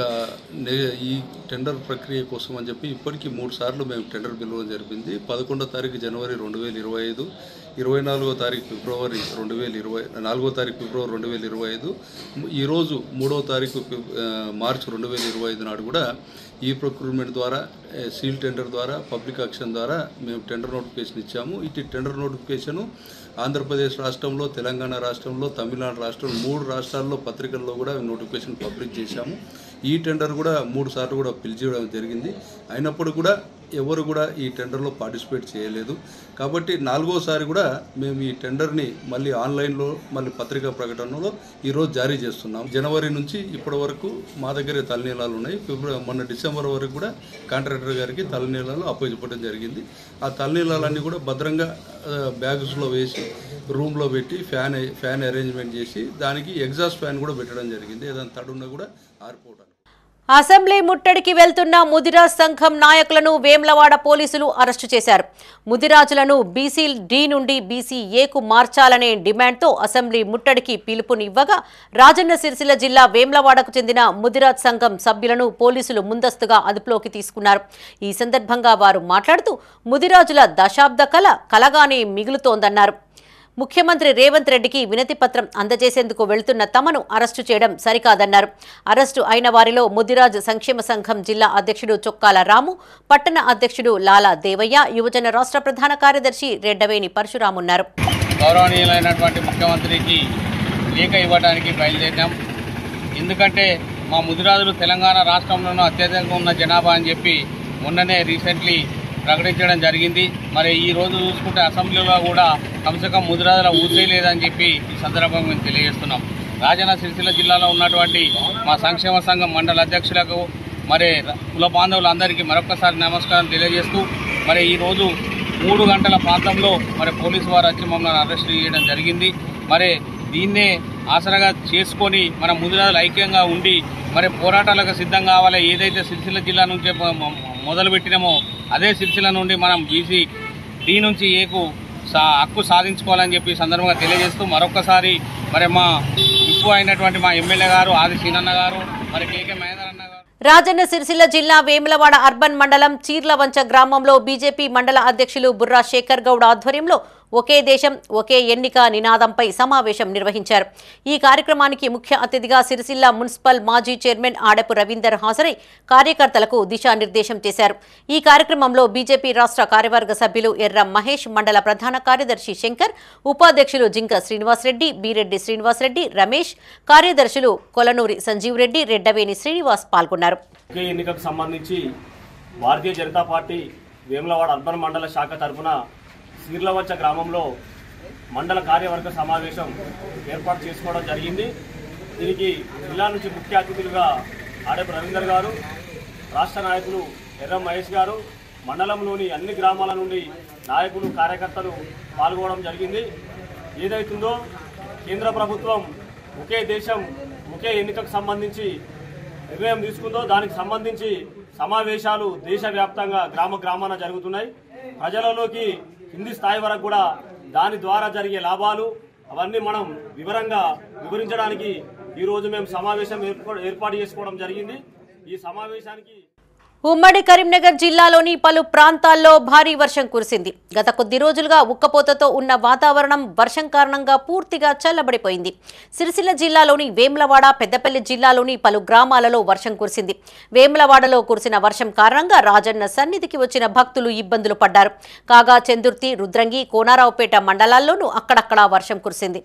ఈ టెండర్ ప్రక్రియ కోసం అని చెప్పి ఇప్పటికీ 3 సార్లు మేము టెండర్ పిలవడం జరిగింది. 11వ తారీఖు జనవరి 2025, 24వ తారీఖు ఫిబ్రవరి 2020, 4వ తారీఖు ఫిబ్రవరి 2025, ఈరోజు 3వ తారీఖు మార్చి 2025 నాడు కూడా ఈ ప్రొక్యూర్మెంట్ ద్వారా, సీల్ టెండర్ ద్వారా, పబ్లిక్ ఆక్షన్ ద్వారా మేము టెండర్ నోటిఫికేషన్ ఇచ్చాము. ఇటు టెండర్ నోటిఫికేషను ఆంధ్రప్రదేశ్ రాష్ట్రంలో, తెలంగాణ రాష్ట్రంలో, తమిళనాడు రాష్ట్రంలో 3 రాష్ట్రాల్లో పత్రికల్లో కూడా నోటిఫికేషన్ పబ్లిష్ చేశాము. ఈ టెండర్ కూడా 3 సార్లు కూడా పిలిచేయడం జరిగింది. అయినప్పుడు కూడా ఎవరు కూడా ఈ టెండర్లో పార్టిసిపేట్ చేయలేదు. కాబట్టి 4వసారి కూడా మేము ఈ టెండర్ని మళ్ళీ ఆన్లైన్లో మళ్ళీ పత్రికా ప్రకటనలో ఈరోజు జారీ చేస్తున్నాం. జనవరి నుంచి ఇప్పటి వరకు మా దగ్గరే తలనీలాలు ఉన్నాయి. మొన్న డిసెంబర్ వరకు కూడా కాంట్రాక్టర్ గారికి తలనీలాలు అప్పచెప్పడం జరిగింది. ఆ తలనీలాలన్నీ కూడా భద్రంగా బ్యాగ్స్లో వేసి రూమ్లో పెట్టి ఫ్యాన్ అరేంజ్మెంట్ చేసి దానికి ఎగ్జాస్ట్ ఫ్యాన్ కూడా పెట్టడం జరిగింది. ఏదైనా తడున్నా కూడా ఆరిపోవడానికి. అసెంబ్లీ ముట్టడికి వెళ్తున్న ముదిరాజ్ సంఘం నాయకులను వేమ్లవాడ పోలీసులు అరెస్టు చేశారు. ముదిరాజులను బీసీ డి నుండి బీసీ ఏకు మార్చాలనే డిమాండ్తో అసెంబ్లీ ముట్టడికి పిలుపునివ్వగా రాజన్న సిరిసిల్ల జిల్లా వేమ్లవాడకు చెందిన ముదిరాజ్ సంఘం సభ్యులను పోలీసులు ముందస్తుగా అదుపులోకి తీసుకున్నారు. ఈ సందర్భంగా వారు మాట్లాడుతూ ముదిరాజుల దశాబ్ద కలగానే మిగులుతోందన్నారు. ముఖ్యమంత్రి రేవంత్ రెడ్డికి వినతి పత్రం అందజేసేందుకు వెళ్తున్న తమను అరెస్టు చేయడం సరికాదన్నారు. అరెస్టు అయిన వారిలో ముదిరాజ్ సంక్షేమ సంఘం జిల్లా అధ్యక్షుడు చొక్కాల రాము, పట్టణ అధ్యక్షుడు లాలా దేవయ్య, యువజన రాష్ట్ర ప్రధాన కార్యదర్శి రెడ్డవేణి పరశురాము ఉన్నారు. గౌరవనీయులైనటువంటి ముఖ్యమంత్రికి లేఖ ఇవ్వడానికి బయలుదేరాం. ఎందుకంటే మా ముదిరాజులు తెలంగాణ రాష్ట్రంలోనూ అత్యధికంగా ఉన్న జనాభా అని చెప్పి మొన్ననే రీసెంట్లీ ప్రకటించడం జరిగింది. మరి ఈ రోజు చూసుకుంటే అసెంబ్లీలో కూడా కమ్సకం ముదిరాజుల ఊసే లేదని చెప్పి ఈ సందర్భంగా మేము తెలియజేస్తున్నాం. రాజన్న సిరిసిల్ల జిల్లాలో ఉన్నటువంటి మా సంక్షేమ సంఘం మండల అధ్యక్షులకు, మరి కుల బాంధవులందరికీ మరొకసారి నమస్కారం తెలియజేస్తూ, మరి ఈరోజు 3 గంటల ప్రాంతంలో మరి పోలీసు వారు వచ్చి మమ్మల్ని అరెస్ట్ చేయడం జరిగింది. మరి దీన్నే ఆసరాగా చేసుకొని మన ముదిరాజులు ఐక్యంగా ఉండి మరి పోరాటాలకు సిద్ధం కావాలి. ఏదైతే సిరిసిల్ల జిల్లా నుంచి మొదలుపెట్టినామో అదే సిరిసిల్ల నుండి మనం బీసీ డి నుంచి ఏకు హక్కు సాధించుకోవాలని చెప్పి సందర్భంగా తెలియజేస్తూ మరొకసారి మరి మా ఎక్కువ అయినటువంటి మా ఎమ్మెల్యే గారు ఆది సీనన్న గారు, మరి కేకే మహేందర్ అన్న గారు. రాజన్న సిరిసిల్ల జిల్లా వేములవాడ అర్బన్ మండలం చీర్లవంచ గ్రామంలో బీజేపీ మండల అధ్యక్షులు బుర్రా శేఖర్ గౌడ్ ఆధ్వర్యంలో ఒకే దేశం ఒకే ఎన్నిక నినాదంపై సమావేశం నిర్వహించారు. ఈ కార్యక్రమానికి ముఖ్య అతిథిగా సిరిసిల్ల మున్సిపల్ మాజీ చైర్మన్ ఆడపు రవీందర్ హాజరై కార్యకర్తలకు దిశానిర్దేశం చేశారు. ఈ కార్యక్రమంలో బీజేపీ రాష్ట్ర కార్యవర్గ సభ్యులు ఎర్రం మహేష్, మండల ప్రధాన కార్యదర్శి శంకర్, ఉపాధ్యక్షులు జింక శ్రీనివాసరెడ్డి, బీరెడ్డి శ్రీనివాసరెడ్డి, రమేష్, కార్యదర్శులు కొలనూరి సంజీవ్ రెడ్డి, రెడ్డవేణి శ్రీనివాస్ పాల్గొన్నారు. ఎన్నికకు సంబంధించి భారతీయ జనతా పార్టీ వేములవాడ అర్బన్ మండల శాఖ తరఫున చీర్లవంచ గ్రామంలో మండల కార్యవర్గ సమావేశం ఏర్పాటు చేసుకోవడం జరిగింది. దీనికి జిల్లా నుంచి ముఖ్య అతిథులుగా ఆడపు రవీందర్ గారు, రాష్ట్ర నాయకులు ఎర్రం మహేష్ గారు, మండలంలోని అన్ని గ్రామాల నుండి నాయకులు, కార్యకర్తలు పాల్గొనడం జరిగింది. ఏదైతుందో కేంద్ర ప్రభుత్వం ఒకే దేశం ఒకే ఎన్నికకు సంబంధించి నిర్ణయం తీసుకుందో దానికి సంబంధించి సమావేశాలు దేశవ్యాప్తంగా గ్రామాన జరుగుతున్నాయి. ప్రజలలోకి కింది స్థాయి వరకు కూడా దాని ద్వారా జరిగే లాభాలు అవన్నీ మనం వివరించడానికి ఈరోజు మేము సమావేశం ఏర్పాటు చేసుకోవడం జరిగింది. ఈ సమావేశానికి ఉమ్మడి కరీంనగర్ జిల్లాలోని పలు ప్రాంతాల్లో భారీ వర్షం కురిసింది. గత కొద్ది రోజులుగా ఉక్కపోతతో ఉన్న వాతావరణం వర్షం కారణంగా పూర్తిగా చల్లబడిపోయింది. సిరిసిల్ల జిల్లాలోని వేములవాడ, పెద్దపల్లి జిల్లాలోని పలు గ్రామాలలో వర్షం కురిసింది. వేములవాడలో కురిసిన వర్షం కారణంగా రాజన్న సన్నిధికి వచ్చిన భక్తులు ఇబ్బందులు పడ్డారు. కాగా చెందుర్తి, రుద్రంగి, కోనారావుపేట మండలాల్లోనూ అక్కడక్కడా వర్షం కురిసింది.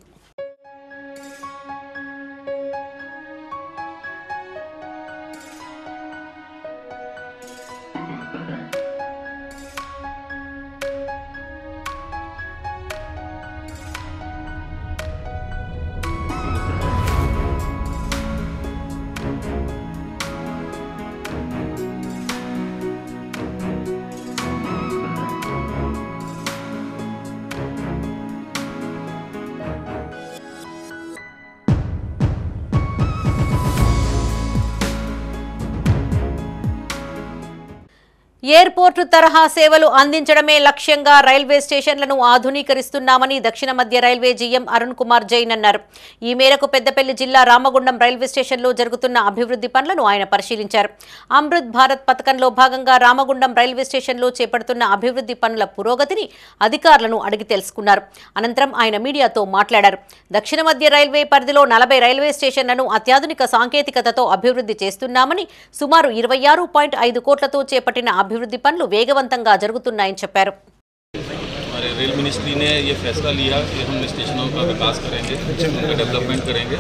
ఎయిర్పోర్టు తరహా సేవలు అందించడమే లక్ష్యంగా రైల్వే స్టేషన్లను ఆధునీకరిస్తున్నామని దక్షిణ మధ్య రైల్వే జీఎం అరుణ్ కుమార్ జైన్ అన్నారు. ఈ మేరకు పెద్దపల్లి జిల్లా రామగుండం రైల్వే స్టేషన్లో జరుగుతున్న అభివృద్ధి పనులను ఆయన పరిశీలించారు. అమృత్ భారత్ పథకంలో భాగంగా రామగుండం రైల్వే స్టేషన్లో చేపడుతున్న అభివృద్ధి పనుల పురోగతిని అధికారులను అడిగి తెలుసుకున్నారు. అనంతరం ఆయన మీడియాతో మాట్లాడారు. దక్షిణ మధ్య రైల్వే పరిధిలో 40 రైల్వే స్టేషన్లను అత్యాధునిక సాంకేతికతతో అభివృద్ధి చేస్తున్నామని, సుమారు 26.5 కోట్లతో చేపట్టిన అభివృద్ధి పనులు వేగవంతంగా జరుగుతున్నాయని చెప్పారు. हमारे रेल मिनिस्ट्री ने ये फैसला लिया कि हम स्टेशनों का विकास करेंगे, उनका डेवलपमेंट करेंगे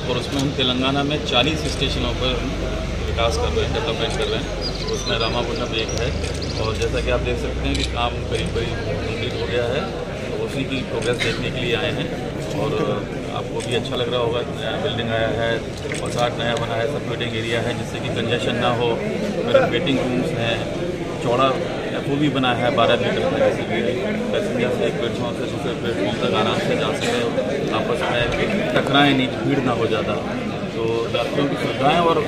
और उसमें हम तेलंगाना में 40 स्टेशनों पर विकास कर रहे हैं, डेवलपमेंट कर रहे हैं. उसमें रामागुंडम एक है और जैसा कि आप देख सकते हैं कि काम करीब कंप्लीट हो गया है, तो उसी की प्रोग्रेस देखने के लिए आए हैं. और आपको भी अच्छा लग रहा होगा, नया बिल्डिंग आया है, पसाट नया बना है, सब वेटिंग एरिया है जिससे कि कंजेशन ना हो. फिर वेटिंग रूम्स हैं, चौड़ा वो भी बना है 12 मीटर का, जैसे कि पैसेंजर से एक प्लेटफॉर्म से दूसरे प्लेटफॉर्म तक आराम से जा सके, आपस में टकराएँ नहीं, भीड़ ना हो ज़्यादा. तो यात्रियों की सुविधाएँ और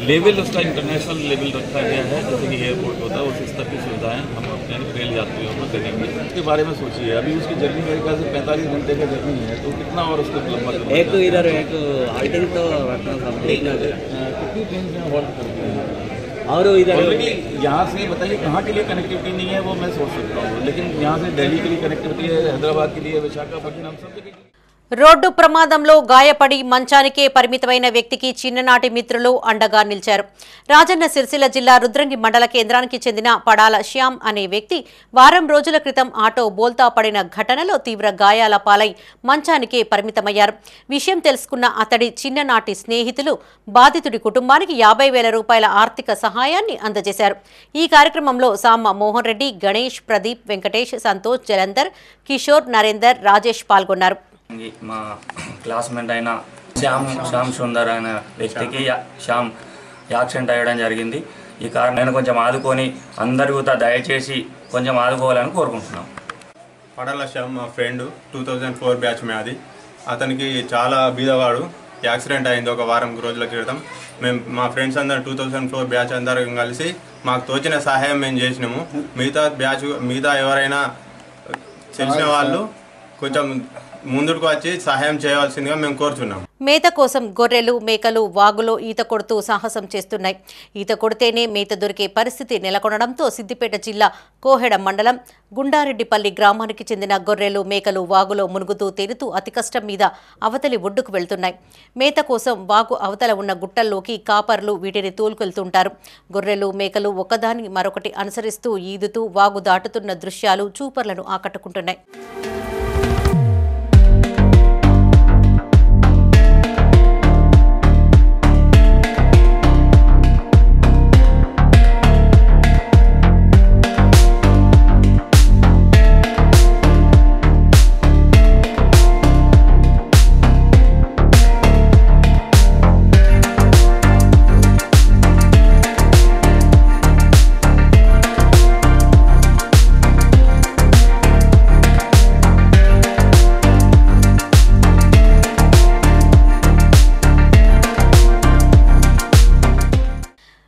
लेवल उसका इंटरनेशनल लेवल रखा गया है, जैसे कि एयरपोर्ट होता है उस स्तर की सुविधाएँ हम अपने रेल यात्रियों को देंगे. इसके बारे में सोचिए, अभी उसकी जर्नी मेरे ख्याल से 45 घंटे का जर्नी है, तो कितना और उसको लंबा करना. एक इधर एक हाल्टिंग तो रखना था, कितनी ट्रेन में हॉल्ट करती हैं और इधर ऑलरेडी यहाँ से बताइए कहाँ के लिए कनेक्टिविटी नहीं है वो मैं सोच सकता हूँ, लेकिन यहाँ से दिल्ली के लिए कनेक्टिविटी है, हैदराबाद के लिए, विशाखापट्टनम सब जगह. రోడ్డు ప్రమాదంలో గాయపడి మంచానికే పరిమితమైన వ్యక్తికి చిన్ననాటి మిత్రులు అండగా నిలిచారు. రాజన్న సిరిసిల్ల జిల్లా రుద్రంగి మండల కేంద్రానికి చెందిన పడాల శ్యామ్ అనే వ్యక్తి వారం రోజుల క్రితం ఆటో బోల్తా పడిన ఘటనలో తీవ్ర గాయాల పాలై మంచానికే పరిమితమయ్యారు. విషయం తెలుసుకున్న అతడి చిన్ననాటి స్నేహితులు బాధితుడి కుటుంబానికి 50,000 రూపాయల ఆర్థిక సహాయాన్ని అందజేశారు. ఈ కార్యక్రమంలో సామ్మ మోహన్ రెడ్డి, గణేష్, ప్రదీప్, వెంకటేష్, సంతోష్, జలంధర్, కిషోర్, నరేందర్, రాజేష్ పాల్గొన్నారు. మా క్లాస్మేట్ అయిన శ్యామ్ సుందర్ అనే వ్యక్తికి యాక్సిడెంట్ అయ్యడం జరిగింది. ఈ కారణం నేను కొంచెం ఆదుకొని అందరూ కూడా దయచేసి కొంచెం ఆదుకోవాలని కోరుకుంటున్నాం. పడాల శ్యామ్ మా ఫ్రెండ్ 2004 బ్యాచ్ అది. అతనికి చాలా బీదవాడు, యాక్సిడెంట్ అయింది ఒక వారం రోజుల క్రితం. మేము మా ఫ్రెండ్స్ అందరం 2004 బ్యాచ్ అందరం కలిసి మాకు తోచిన సహాయం మేము చేసినాము. మిగతా ఎవరైనా తెలిసిన వాళ్ళు కొంచెం ముందుకు వచ్చి సహాయం చేయవలసిందిగా మేము కోరుతున్నాం. మేత కోసం గొర్రెలు, మేకలు వాగులో ఈత కొడుతూ సాహసం చేస్తున్నాయి. ఈత కొడితేనే మేత దొరికే పరిస్థితి నెలకొనడంతో సిద్దిపేట జిల్లా కోహెడ మండలం గుండారెడ్డిపల్లి గ్రామానికి చెందిన గొర్రెలు, మేకలు వాగులో మునుగుతూ తేలుతూ అతి కష్టం మీద అవతలి ఒడ్డుకు వెళ్తున్నాయి. మేత కోసం వాగు అవతల ఉన్న గుట్టల్లోకి కాపర్లు వీటిని తోలుకెళ్తుంటారు. గొర్రెలు, మేకలు ఒకదాని మరొకటి అనుసరిస్తూ ఈదుతూ వాగు దాటుతున్న దృశ్యాలు చూపర్లను ఆకట్టుకుంటున్నాయి.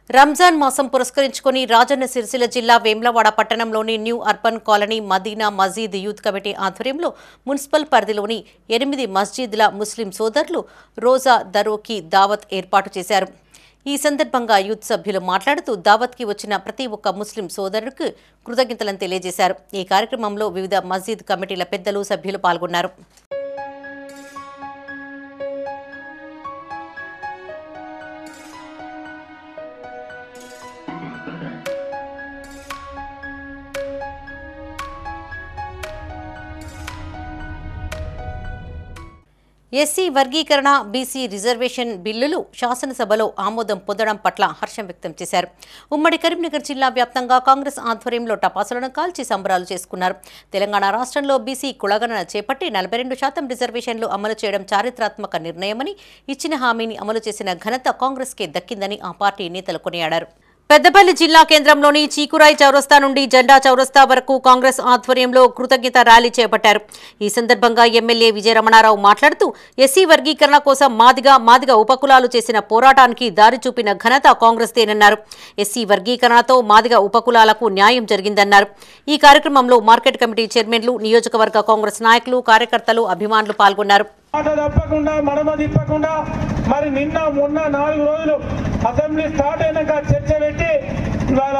రంజాన్ మాసం పురస్కరించుకుని రాజన్న సిరిసిల్ల జిల్లా వేములవాడ పట్టణంలోని న్యూ అర్బన్ కాలనీ మదీనా మజీద్ యూత్ కమిటీ ఆధ్వర్యంలో మున్సిపల్ పరిధిలోని 8 మస్జిద్ల ముస్లిం సోదరులు రోజా దరోకి దావత్ ఏర్పాటు చేశారు. ఈ సందర్భంగా యూత్ సభ్యులు మాట్లాడుతూ దావత్కి వచ్చిన ప్రతి ఒక్క ముస్లిం సోదరుడికి కృతజ్ఞతలను తెలియజేశారు. ఈ కార్యక్రమంలో వివిధ మస్జిద్ కమిటీల పెద్దలు, సభ్యులు పాల్గొన్నారు. ఎస్సీ వర్గీకరణ, బీసీ రిజర్వేషన్ బిల్లులు శాసనసభలో ఆమోదం పొందడం పట్ల హర్షం వ్యక్తం చేశారు. ఉమ్మడి కరీంనగర్ జిల్లా వ్యాప్తంగా కాంగ్రెస్ ఆధ్వర్యంలో టపాసులను కాల్చి సంబరాలు చేసుకున్నారు. తెలంగాణ రాష్ట్రంలో బీసీ కులగణన చేపట్టి 42% రిజర్వేషన్లు అమలు చేయడం చారిత్రాత్మక నిర్ణయమని, ఇచ్చిన హామీని అమలు చేసిన ఘనత కాంగ్రెస్కే దక్కిందని ఆ పార్టీ నేతలు కొనియాడారు. పెద్దపల్లి జిల్లా కేంద్రంలోని చీకురాయి చౌరస్తా నుండి జెండా చౌరస్తా వరకు కాంగ్రెస్ ఆధ్వర్యంలో కృతజ్ఞత ర్యాలీ చేపట్టారు. ఈ సందర్భంగా ఎమ్మెల్యే విజయరమణారావు మాట్లాడుతూ ఎస్సీ వర్గీకరణ కోసం మాదిగ ఉపకులాలు చేసిన పోరాటానికి దారి చూపిన ఘనత కాంగ్రెస్దేనన్నారు. ఎస్సీ వర్గీకరణతో మాదిగ ఉపకులాలకు న్యాయం జరిగిందన్నారు. ఈ కార్యక్రమంలో మార్కెట్ కమిటీ చైర్మన్లు, నియోజకవర్గ కాంగ్రెస్ నాయకులు, కార్యకర్తలు, అభిమానులు పాల్గొన్నారు. తప్పకుండా మడమ తిప్పకుండా మరి నిన్న మొన్న 4 రోజులు అసెంబ్లీ స్టార్ట్ అయినాక చర్చ పెట్టి ఇవాళ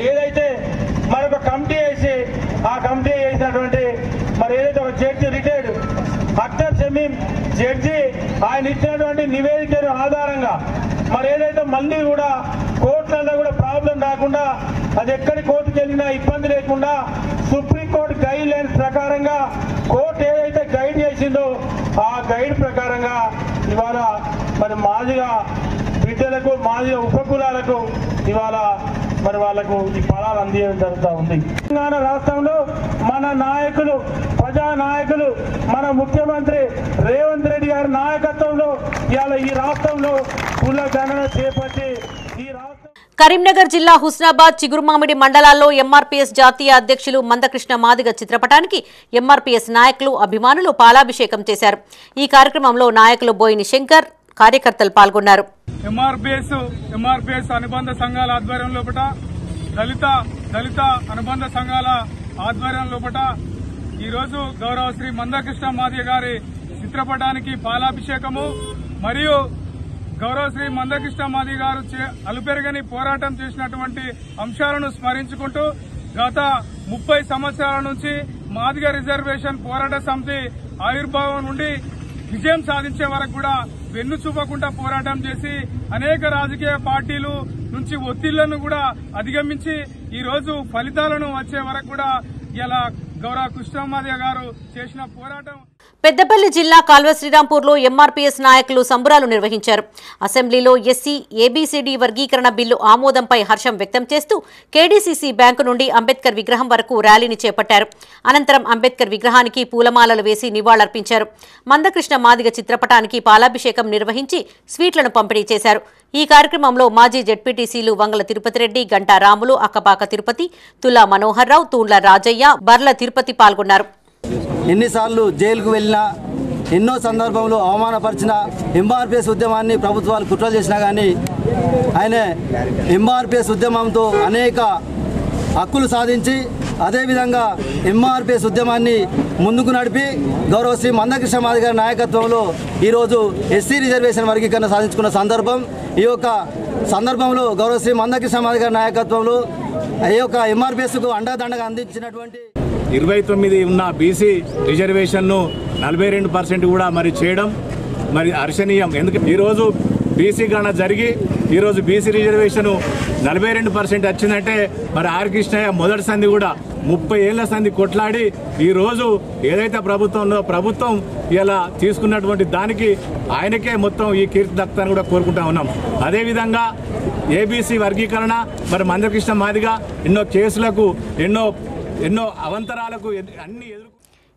ఏదైతే మరొక కమిటీ వేసి ఆ కమిటీ వేసినటువంటి మరి ఏదైతే ఒక judge retired Akhtar Shamim judge ఆయన ఇచ్చినటువంటి నివేదిక ఆధారంగా మరి ఏదైతే మళ్ళీ కూడా కోర్టులలో కూడా ప్రాబ్లం రాకుండా అది ఎక్కడి కోర్టుకు వెళ్ళినా ఇబ్బంది లేకుండా సుప్రీంకోర్టు గైడ్ లైన్స్ ప్రకారంగా కోర్టు ఏదైతే గైడ్ చేసిందో ఆ గైడ్ ప్రకారంగా ఇవాళ మరి మాదిగా బిడ్డలకు మాదిగా ఉపకులాలకు ఇవాళ మరి వాళ్ళకు ఈ ఫలాలు అందించడం జరుగుతూ ఉంది. తెలంగాణ రాష్ట్రంలో మన నాయకులు, ప్రజా నాయకులు, మన ముఖ్యమంత్రి రేవంత్ రెడ్డి గారి నాయకత్వంలో ఇవాళ ఈ రాష్ట్రంలో కుల గణన చేపట్టి ఈ కరీంనగర్ జిల్లా హుస్నాబాద్, చిగురుమామిడి మండలాల్లో ఎంఆర్పీఎస్ జాతీయ అధ్యక్షులు మందకృష్ణ మాదిగ చిత్రపటానికి ఎంఆర్పీఎస్ నాయకులు, అభిమానులు పాలాభిషేకం చేశారు. ఈ కార్యక్రమంలో నాయకులు బోయిని శంకర్, కార్యకర్తలు పాల్గొన్నారు. ఎంఆర్పీఎస్ అనుబంధ సంఘాల ఆధ్వర్యం లోపట దళిత అనుబంధ సంఘాల ఆధ్వర్యం లోపట ఈరోజు గౌరవ శ్రీ మందకృష్ణ మాదిగ గారి చిత్రపటానికి పాలాభిషేకము మరియు గౌరవ శ్రీ మందకృష్ణ మాదిగ గారు అలుపెరగని పోరాటం చేసినటువంటి అంశాలను స్మరించుకుంటూ గత 30 సంవత్సరాల నుంచి మాదిగ రిజర్వేషన్ పోరాట సమితి ఆవిర్భావం నుండి విజయం సాధించే వరకు కూడా వెన్ను చూపకుండా పోరాటం చేసి అనేక రాజకీయ పార్టీలు నుంచి ఒత్తిళ్లను కూడా అధిగమించి ఈ రోజు ఫలితాలను వచ్చే వరకు కూడా ఇలా గౌరవ కృష్ణ మాదిగ గారు చేసిన పోరాటం. పెద్దపల్లి జిల్లా కాల్వ శ్రీరాంపూర్లో ఎంఆర్పీఎస్ నాయకులు సంబరాలు నిర్వహించారు. అసెంబ్లీలో ఎస్సీ ఏబీసీడీ వర్గీకరణ బిల్లు ఆమోదంపై హర్షం వ్యక్తం చేస్తూ కేడీసీసీ బ్యాంకు నుండి అంబేద్కర్ విగ్రహం వరకు ర్యాలీని చేపట్టారు. అనంతరం అంబేద్కర్ విగ్రహానికి పూలమాలలు వేసి నివాళులర్పించారు. మందకృష్ణ మాదిగ చిత్రపటానికి పాలాభిషేకం నిర్వహించి స్వీట్లను పంపిణీ చేశారు. ఈ కార్యక్రమంలో మాజీ జెడ్పీటీసీలు వంగల తిరుపతిరెడ్డి, గంటా రాములు, అక్కపాక తిరుపతి, తులా మనోహర్ రావు, తూండ్ల రాజయ్య, బర్ల తిరుపతి పాల్గొన్నారు. ఎన్నిసార్లు జైలుకు వెళ్ళినా, ఎన్నో సందర్భంలో అవమానపరిచిన ఎంఆర్పీఎస్ ఉద్యమాన్ని ప్రభుత్వాలు కుట్రలు చేసినా కానీ ఆయన ఎంఆర్పీఎస్ ఉద్యమంతో అనేక హక్కులు సాధించి అదేవిధంగా ఎంఆర్పీఎస్ ఉద్యమాన్ని ముందుకు నడిపి గౌరవ శ్రీ మందకృష్ణ మాదిగ గారి నాయకత్వంలో ఈరోజు ఎస్సీ రిజర్వేషన్ వర్గీకరణ సాధించుకున్న సందర్భం. ఈ యొక్క సందర్భంలో గౌరవ శ్రీ మందకృష్ణ మాదిగ గారి నాయకత్వంలో ఈ యొక్క ఎంఆర్పీఎస్కు అండదండగా అందించినటువంటి 29 ఉన్న బీసీ రిజర్వేషన్ను 42% కూడా మరి చేయడం మరి హర్షణీయం. ఎందుకంటే ఈరోజు బీసీ గణన జరిగి ఈరోజు బీసీ రిజర్వేషన్ 42% వచ్చిందంటే మరి ఆర్ కృష్ణయ్య మొదటి సంధి కూడా 30 ఏళ్ల సంధి కొట్లాడి ఈరోజు ఏదైతే ప్రభుత్వం ఇలా తీసుకున్నటువంటి దానికి ఆయనకే మొత్తం ఈ కీర్తి దక్కుతాన్ని కూడా కోరుకుంటా ఉన్నాం. అదేవిధంగా ఏబీసీ వర్గీకరణ మరి మందకృష్ణ మాదిగ ఎన్నో కేసులకు ఎన్నో అవంతరాలకు అన్ని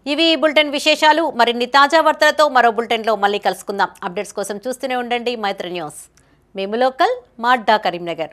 ఇవి ఈ బులెటిన్ విశేషాలు. మరిన్ని తాజా వార్తలతో మరో బులెటిన్లో మళ్ళీ కలుసుకుందాం. అప్డేట్స్ కోసం చూస్తూనే ఉండండి మైత్రి న్యూస్. మేము లోకల్, మా అడ్డా కరీంనగర్.